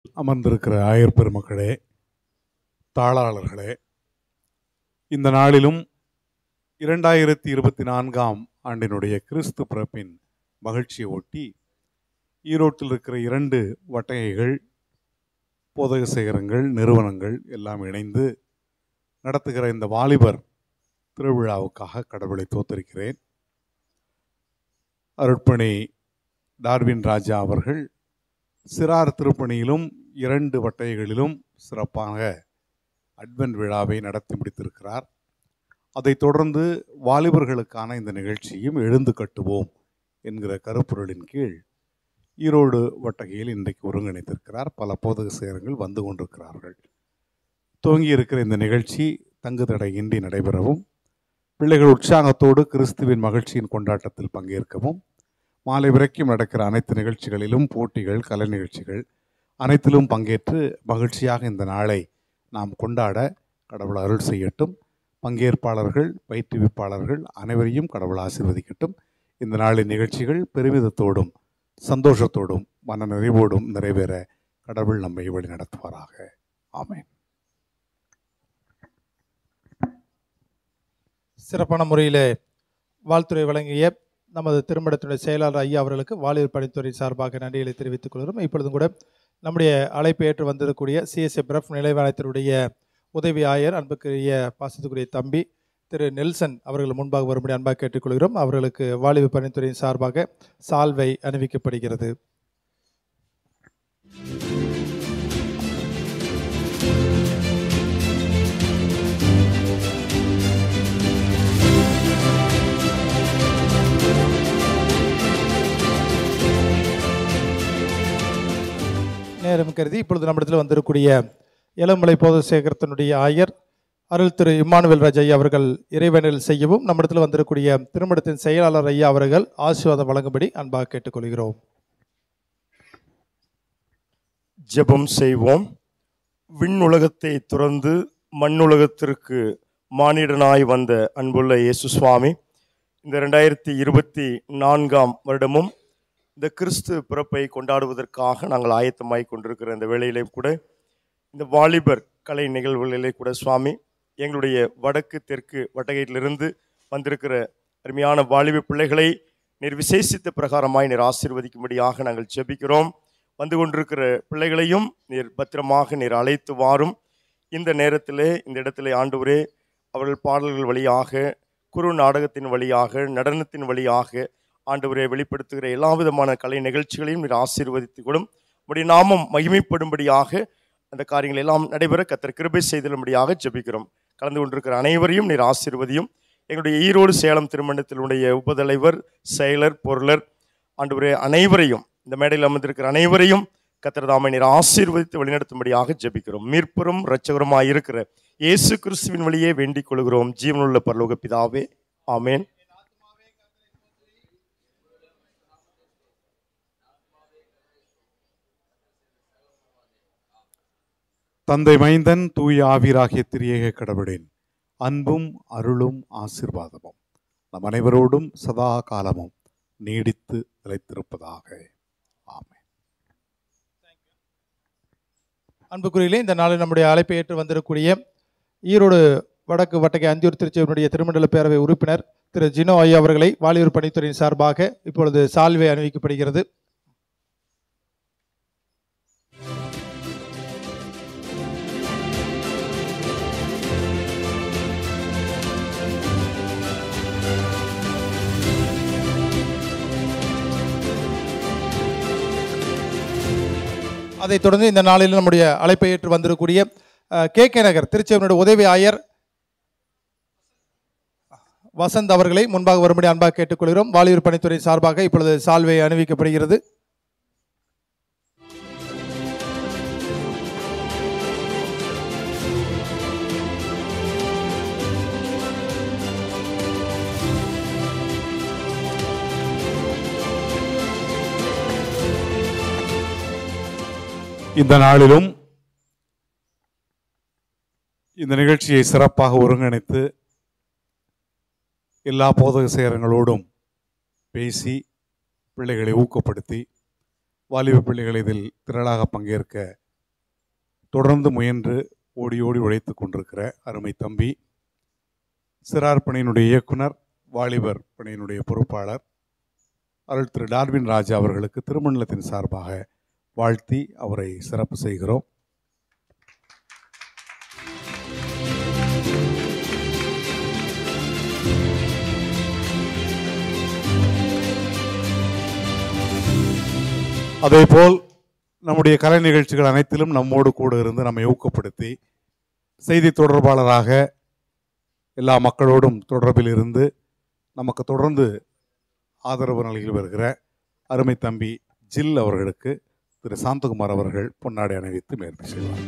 அமர்ந்திருக்கிற ஆயர் பெருமக்களே, தாளாளர்களே, இந்த நாளிலும் 2024ஆம் ஆண்டினுடைய கிறிஸ்து பிறப்பின் மகிழ்ச்சியை ஒட்டி ஈரோட்டில் இருக்கிற 2 வட்டகைகள், போதக சேகரங்கள், நிறுவனங்கள் எல்லாம் இணைந்து நடத்துகிற இந்த வாலிபர் திருவிழாவுக்காக கடவுளை தோத்தரிக்கிறேன். அருட்பணி டார்வின் ராஜா அவர்கள் சிறார் திருப்பணியிலும் 2 வட்டகைகளிலும் சிறப்பாக அட்வென்ட் விழாவை நடத்தி முடித்திருக்கிறார். அதைத் தொடர்ந்து வாலிபர்களுக்கான இந்த நிகழ்ச்சியும் எழுந்து கட்டுவோம் என்கிற கருப்பொருளின் கீழ் ஈரோடு வட்டகையில் இன்றைக்கு ஒருங்கிணைத்திருக்கிறார். பல போதக சேகரங்கள் வந்து கொண்டிருக்கிறார்கள். துவங்கி இருக்கிற இந்த நிகழ்ச்சி தங்கு தடையின்றி நடைபெறவும், பிள்ளைகள் உற்சாகத்தோடு கிறிஸ்துவின் மகிழ்ச்சியின் கொண்டாட்டத்தில் பங்கேற்கவும், மாலை வரைக்கும் நடக்கிற அனைத்து நிகழ்ச்சிகளிலும் போட்டிகள், கலை நிகழ்ச்சிகள் அனைத்திலும் பங்கேற்று மகிழ்ச்சியாக இந்த நாளை நாம் கொண்டாட கடவுள் அருள் செய்யட்டும். பங்கேற்பாளர்கள், பயிற்றுவிப்பாளர்கள் அனைவரையும் கடவுள் ஆசீர்வதிக்கட்டும். இந்த நாளின் நிகழ்ச்சிகள் பெருமிதத்தோடும் சந்தோஷத்தோடும் மன நிறைவோடும் நிறைவேற கடவுள் நம்மை வழி நடத்துவாராக. ஆமென். சிறப்பான முறையில் வாழ்த்துறை வழங்கிய நமது திருமணத்துடைய செயலாளர் ஐயா அவர்களுக்கு வாலிபர் பணித்துறை சார்பாக நன்றிகளை தெரிவித்துக் கொள்கிறோம். இப்பொழுதும் கூட நம்முடைய அழைப்பை ஏற்று வந்திருக்கக்கூடிய CSF நிலைவாயத்தினுடைய உதவி ஆயர், அன்புக்குரிய பாசத்துக்குரிய தம்பி திரு நெல்சன் அவர்கள் முன்பாக வரும்படி அன்பாக கேட்டுக்கொள்கிறோம். அவர்களுக்கு வாலிபர் பணித்துறையின் சார்பாக சால்வை அணிவிக்கப்படுகிறது. நேரம் கருதி இப்பொழுது நம்மிடத்தில் வந்திருக்கூடிய இளமலை போத சேகரத்தினுடைய ஆயர் அருள் திரு இம்மானுவேல் ராஜ் ஐயா அவர்கள் இறைவனில் செய்யவும், நம்மிடத்தில் வந்திருக்கூடிய திருமணத்தின் செயலாளர் ஐயா அவர்கள் ஆசீர்வாதம் வழங்கும்படி அன்பாக கேட்டுக்கொள்கிறோம். ஜெபம் செய்வோம். விண்ணுலகத்தை துறந்து மண்ணுலகத்திற்கு மானிடனாய் வந்த அன்புள்ள இயேசு சுவாமி, இந்த 2024ஆம் வருடமும் இந்த கிறிஸ்து பிறப்பை கொண்டாடுவதற்காக நாங்கள் ஆயத்தமாய் கொண்டிருக்கிற இந்த வேளையிலே கூட, இந்த வாலிபர் கலை நிகழ்வுகளிலே கூட சுவாமி, எங்களுடைய வடக்கு தெற்கு வட்டகையிலிருந்து வந்திருக்கிற அருமையான வாலிப பிள்ளைகளை நீர் விசேஷித்த பிரகாரமாய் நீர் ஆசீர்வதிக்கும்படியாக நாங்கள் ஜெபிக்கிறோம். வந்து கொண்டிருக்கிற பிள்ளைகளையும் நீர் பத்திரமாக நீர் அழைத்து வாரும். இந்த நேரத்திலே இந்த இடத்திலே ஆண்டவரே, அவர்கள் பாடல்கள் வழியாக, குறு நாடகத்தின் வழியாக, நடனத்தின் வழியாக ஆண்டவரே வெளிப்படுத்துகிற எல்லா விதமான கலை நிகழ்ச்சிகளையும் நீர் ஆசீர்வதித்து கொடும். உம்முடைய நாமம் மகிமைப்படும்படியாக அந்த காரியங்கள் எல்லாம் நடைபெற கர்த்தர் கிருபை செய்தலும்படியாக ஜெபிக்கிறோம். கலந்து கொண்டிருக்கிற அனைவரையும் நீர் ஆசீர்வதியும். எங்களுடைய ஈரோடு சேலம் திருமணத்தினுடைய உபதலைவர், செயலர், பொருளர் ஆண்டவரே அனைவரையும், இந்த மேடையில் அமர்ந்திருக்கிற அனைவரையும் கர்த்தர் தாமே நீர் ஆசீர்வதித்து வழிநடத்தும்படியாக ஜெபிக்கிறோம். மீட்பரும் இரட்சகருமாய் இருக்கிற இயேசு கிறிஸ்துவின் வழியே வேண்டிக் கொள்கிறோம் ஜீவனுள்ள பரலோக பிதாவே, ஆமேன். தந்தை, மைந்தன், தூய ஆவிராகிய திரியேக கடவுளின் அன்பும் அருளும் ஆசீர்வாதமும் நம் அனைவரோடும் சதா காலமும் நீடித்து நிலைத்திருப்பதாக. ஆமென். அன்புக்குரியிலே இந்த நாளில் நம்முடைய அழைப்பை ஏற்று வந்திருக்கக்கூடிய ஈரோடு வடக்கு வட்டகை அந்தியூர் திருச்சியினுடைய திருமண்டல பேரவை உறுப்பினர் திரு ஜினோ ஐயா அவர்களை வாலிபர் பணித்துறையின் சார்பாக இப்பொழுது சால்வை அணிவிக்கப்படுகிறது. அதைத் தொடர்ந்து இந்த நாளில் நம்முடைய அழைப்பை ஏற்று வந்திருக்கக்கூடிய KK நகர் திருச்சியினுடைய உதவி ஆயர் வசந்த் அவர்களை முன்பாக வரும்படி அன்பாக கேட்டுக்கொள்கிறோம். வாலிபர் பணித்துறை சார்பாக இப்பொழுது சால்வை அணிவிக்கப்படுகிறது. இந்த நாளிலும் இந்த நிகழ்ச்சியை சிறப்பாக ஒருங்கிணைத்து எல்லா போதக சேகரங்களோடும் பேசி பிள்ளைகளை ஊக்கப்படுத்தி வாலிப பிள்ளைகள் இதில் திரளாக பங்கேற்க தொடர்ந்து முயன்று ஓடி ஓடி உழைத்து கொண்டிருக்கிற அருமை தம்பி, சிறார் பணியினுடைய இயக்குனர், வாலிபர் பணியினுடைய பொறுப்பாளர் அருள் திரு டார்வின் ராஜா அவர்களுக்கு திருமண்டலத்தின் சார்பாக வாழ்த்தி அவரை சிறப்பு செய்கிறோம். அதேபோல் நம்முடைய கலை நிகழ்ச்சிகள் அனைத்திலும் நம்மோடு கூட இருந்து நம்மை ஊக்கப்படுத்தி செய்தி தொடர்பாளராக எல்லா மக்களோடும் தொடர்பில் இருந்து நமக்கு தொடர்ந்து ஆதரவு நிலையில் வருகிற அருமை தம்பி ஜில் அவர்களுக்கு திரு சாந்தகுமார் அவர்கள் பொன்னாடை அணிவித்து மேற்பு செய்வார்.